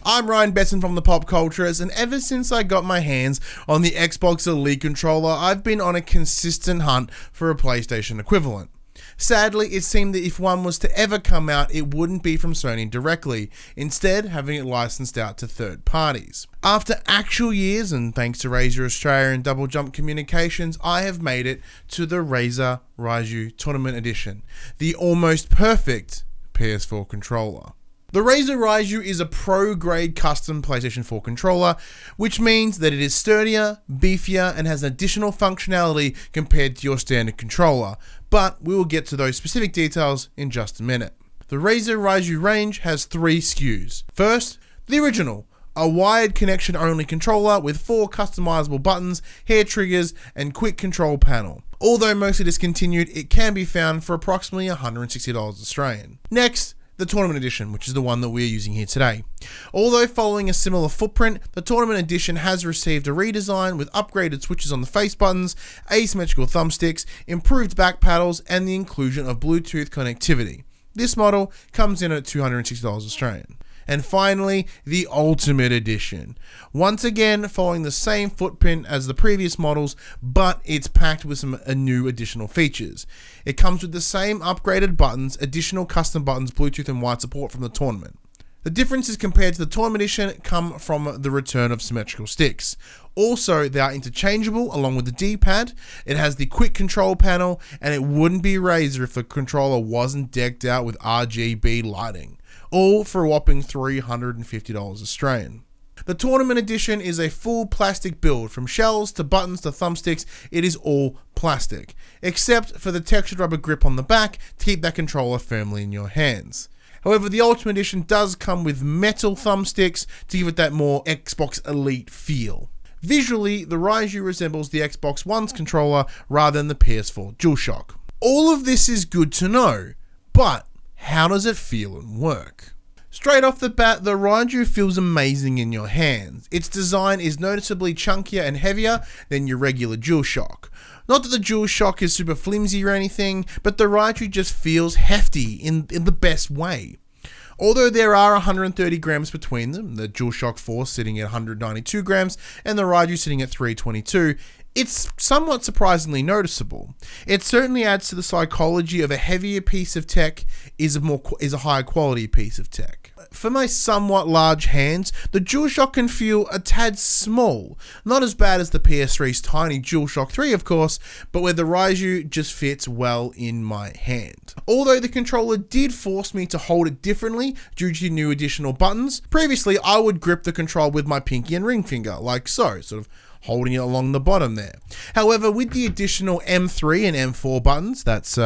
I'm Ryan Besson from the Pop Cultures, and ever since I got my hands on the Xbox Elite controller, I've been on a consistent hunt for a PlayStation equivalent. Sadly, it seemed that if one was to ever come out, it wouldn't be from Sony directly, instead having it licensed out to third parties. After actual years, and thanks to Razer Australia and Double Jump Communications, I have made it to the Razer Raiju Tournament Edition, the almost perfect PS4 controller. The Razer Raiju is a pro-grade custom PlayStation 4 controller, which means that it is sturdier, beefier, and has additional functionality compared to your standard controller, but we will get to those specific details in just a minute. The Razer Raiju range has 3 SKUs. First, the original, a wired connection only controller with 4 customizable buttons, hair triggers, and quick control panel. Although mostly discontinued, it can be found for approximately $160 Australian. Next, the Tournament Edition, which is the one that we're using here today. Although following a similar footprint, the Tournament Edition has received a redesign with upgraded switches on the face buttons, asymmetrical thumbsticks, improved back paddles, and the inclusion of Bluetooth connectivity. This model comes in at $260 Australian. And finally, the Ultimate Edition. Once again, following the same footprint as the previous models, but it's packed with some new additional features. It comes with the same upgraded buttons, additional custom buttons, Bluetooth and wide support from the tournament. The differences compared to the Tournament Edition come from the return of symmetrical sticks. Also, they are interchangeable along with the D-pad. It has the quick control panel, and it wouldn't be Razer if the controller wasn't decked out with RGB lighting. All for a whopping $350 Australian. The Tournament Edition is a full plastic build. From shells to buttons to thumbsticks, it is all plastic, except for the textured rubber grip on the back to keep that controller firmly in your hands. However, the Ultimate Edition does come with metal thumbsticks to give it that more Xbox Elite feel. Visually, the Raiju resembles the Xbox One's controller rather than the PS4 DualShock. All of this is good to know, but how does it feel and work? Straight off the bat, the Raiju feels amazing in your hands. Its design is noticeably chunkier and heavier than your regular DualShock. Not that the DualShock is super flimsy or anything, but the Raiju just feels hefty in the best way. Although there are 130 grams between them, the DualShock 4 sitting at 192 grams and the Raiju sitting at 322, it's somewhat surprisingly noticeable. It certainly adds to the psychology of a heavier piece of tech is a higher quality piece of tech. For my somewhat large hands, the DualShock can feel a tad small. Not as bad as the PS3's tiny DualShock 3, of course, but where the Raiju just fits well in my hand. Although the controller did force me to hold it differently due to new additional buttons, previously I would grip the controller with my pinky and ring finger, like so, sort of holding it along the bottom there. However, with the additional M3 and M4 buttons, that's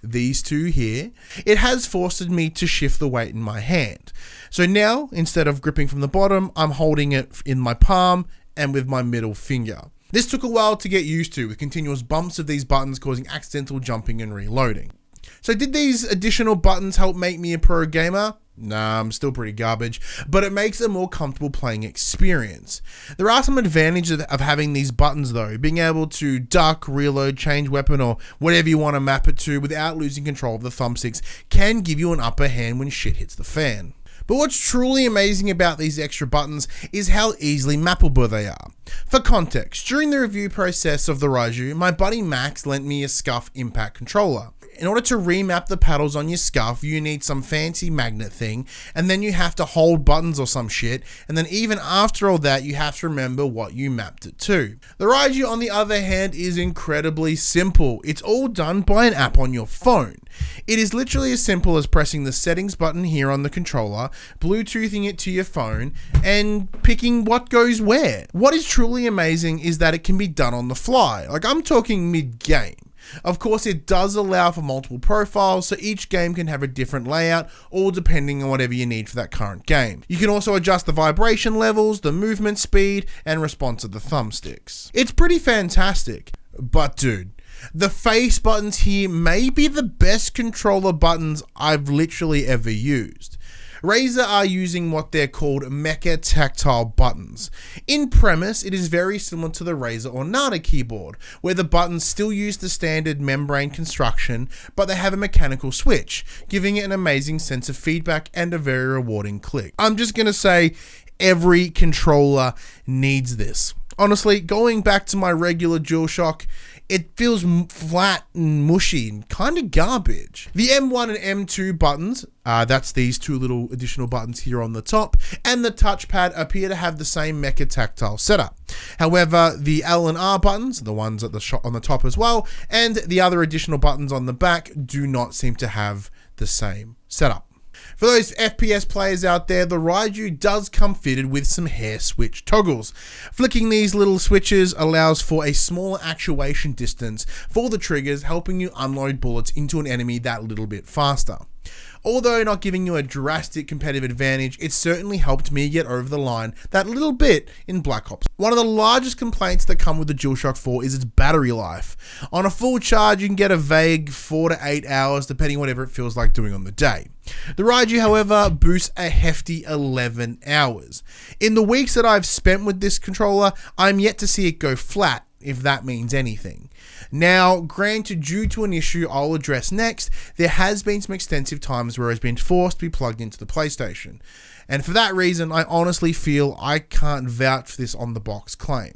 these two here, it has forced me to shift the weight in my hand. So now, instead of gripping from the bottom, I'm holding it in my palm and with my middle finger. This took a while to get used to, with continuous bumps of these buttons causing accidental jumping and reloading. So did these additional buttons help make me a pro gamer? Nah, I'm still pretty garbage, but it makes a more comfortable playing experience. There are some advantages of having these buttons though, being able to duck, reload, change weapon, or whatever you want to map it to without losing control of the thumbsticks can give you an upper hand when shit hits the fan. But what's truly amazing about these extra buttons is how easily mappable they are. For context, during the review process of the Raiju, my buddy Max lent me a SCUF Impact controller. In order to remap the paddles on your SCUF, you need some fancy magnet thing, and then you have to hold buttons or some shit, and then even after all that, you have to remember what you mapped it to. The Raiju, on the other hand, is incredibly simple. It's all done by an app on your phone. It is literally as simple as pressing the settings button here on the controller, Bluetoothing it to your phone, and picking what goes where. What is truly amazing is that it can be done on the fly. Like, I'm talking mid-game. Of course, it does allow for multiple profiles, so each game can have a different layout, all depending on whatever you need for that current game. You can also adjust the vibration levels, the movement speed, and response of the thumbsticks. It's pretty fantastic, but dude, the face buttons here may be the best controller buttons I've literally ever used. Razer are using what they're called Mehcad tactile buttons. In premise, it is very similar to the Razer Ornata keyboard, where the buttons still use the standard membrane construction, but they have a mechanical switch, giving it an amazing sense of feedback and a very rewarding click. I'm just going to say, Every controller needs this. Honestly, going back to my regular DualShock, it feels flat and mushy and kind of garbage. The M1 and M2 buttons, that's these two little additional buttons here on the top, and the touchpad appear to have the same Mehcad tactile setup. However, the L and R buttons, the ones at on the top as well, and the other additional buttons on the back do not seem to have the same setup. For those FPS players out there, the Raiju does come fitted with some hair switch toggles. Flicking these little switches allows for a smaller actuation distance for the triggers, helping you unload bullets into an enemy that little bit faster. Although not giving you a drastic competitive advantage, it certainly helped me get over the line that little bit in Black Ops. One of the largest complaints that come with the DualShock 4 is its battery life. On a full charge, you can get a vague 4 to 8 hours, depending on whatever it feels like doing on the day. The Raiju, however, boosts a hefty 11 hours. In the weeks that I've spent with this controller, I'm yet to see it go flat, if that means anything. Now, granted, due to an issue I'll address next, there has been some extensive times where it's been forced to be plugged into the PlayStation. And for that reason, I honestly feel I can't vouch for this on the box claim.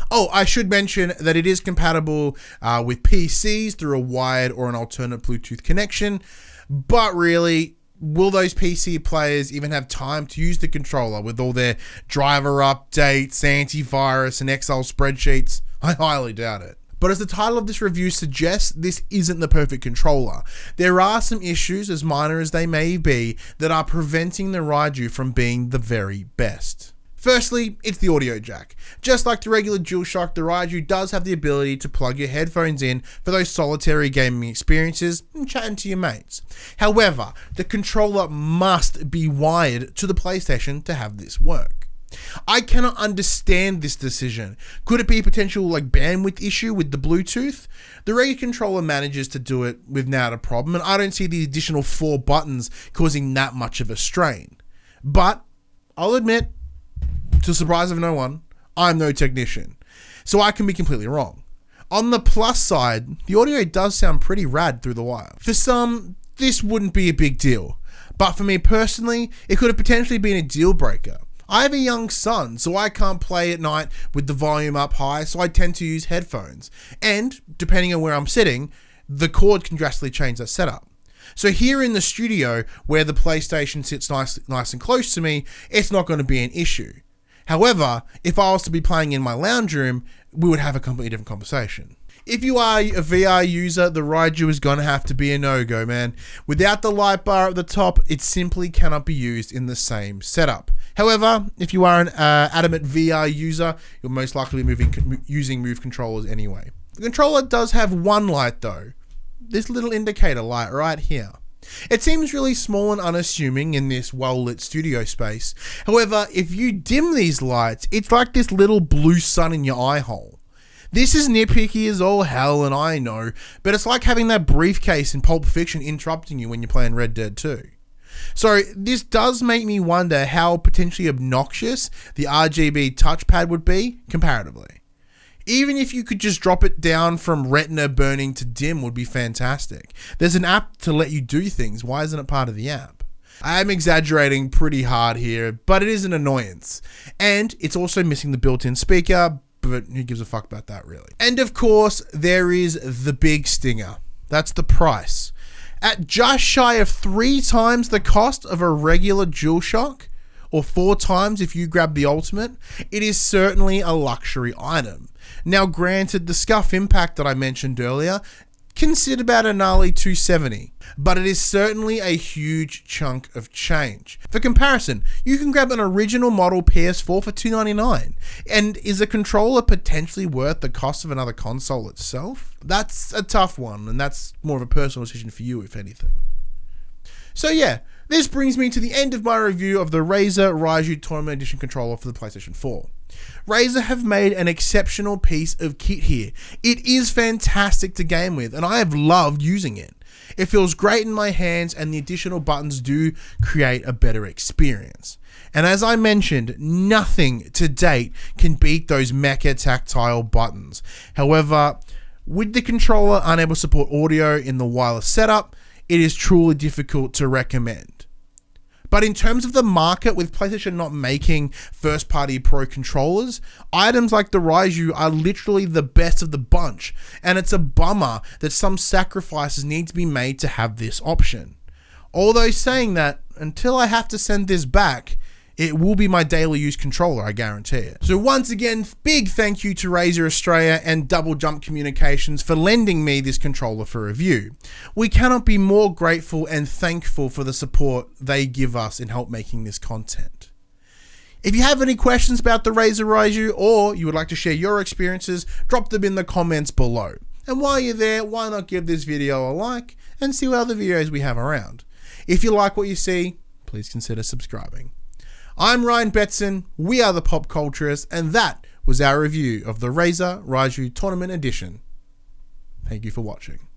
Oh, I should mention that it is compatible with PCs through a wired or an alternate Bluetooth connection, but really, will those PC players even have time to use the controller with all their driver updates, antivirus, and Excel spreadsheets? I highly doubt it. But as the title of this review suggests, this isn't the perfect controller. There are some issues, as minor as they may be, that are preventing the Raiju from being the very best. Firstly, it's the audio jack. Just like the regular DualShock, the Raiju does have the ability to plug your headphones in for those solitary gaming experiences and chatting to your mates. However, the controller must be wired to the PlayStation to have this work. I cannot understand this decision. Could it be a potential bandwidth issue with the Bluetooth? The regular controller manages to do it without a problem, and I don't see the additional 4 buttons causing that much of a strain. But I'll admit, to the surprise of no one, I'm no technician, so I can be completely wrong. On the plus side, the audio does sound pretty rad through the wire. For some, this wouldn't be a big deal, but for me personally, it could have potentially been a deal breaker. I have a young son, so I can't play at night with the volume up high, so I tend to use headphones. And, depending on where I'm sitting, the cord can drastically change that setup. So here in the studio, where the PlayStation sits nice and close to me, it's not going to be an issue. However, if I was to be playing in my lounge room, we would have a completely different conversation. If you are a VR user, the Raiju is going to have to be a no-go, man. Without the light bar at the top, it simply cannot be used in the same setup. However, if you are an adamant VR user, you'll most likely be using Move controllers anyway. The controller does have one light though. This little indicator light right here. It seems really small and unassuming in this well-lit studio space. However, if you dim these lights, it's like this little blue sun in your eye hole. This is nitpicky as all hell, and I know, but it's like having that briefcase in Pulp Fiction interrupting you when you're playing Red Dead 2. So this does make me wonder how potentially obnoxious the RGB touchpad would be comparatively. Even if you could just drop it down from retina burning to dim would be fantastic. There's an app to let you do things. Why isn't it part of the app? I am exaggerating pretty hard here, but it is an annoyance. And it's also missing the built-in speaker, but who gives a fuck about that really? And of course, there is the big stinger. That's the price. At just shy of 3 times the cost of a regular DualShock, or 4 times if you grab the Ultimate, it is certainly a luxury item. Now granted, the scuff impact that I mentioned earlier can sit about a gnarly $270, but it is certainly a huge chunk of change. For comparison, you can grab an original model PS4 for $299, and is a controller potentially worth the cost of another console itself? That's a tough one, and that's more of a personal decision for you, if anything. So yeah, this brings me to the end of my review of the Razer Raiju Tournament Edition controller for the PlayStation 4. Razer have made an exceptional piece of kit here. It is fantastic to game with, and I have loved using it. It feels great in my hands, and the additional buttons do create a better experience. And as I mentioned, nothing to date can beat those Mehcad tactile buttons. However, with the controller unable to support audio in the wireless setup, it is truly difficult to recommend. But in terms of the market, with PlayStation not making first-party pro controllers, items like the Raiju are literally the best of the bunch, and it's a bummer that some sacrifices need to be made to have this option. Although saying that, until I have to send this back, it will be my daily use controller, I guarantee it. So once again, big thank you to Razer Australia and Double Jump Communications for lending me this controller for review. We cannot be more grateful and thankful for the support they give us in help making this content. If you have any questions about the Razer Raiju, or you would like to share your experiences, drop them in the comments below. And while you're there, why not give this video a like and see what other videos we have around. If you like what you see, please consider subscribing. I'm Ryan Betson, we are the Pop Culturists, and that was our review of the Razer Raiju Tournament Edition. Thank you for watching.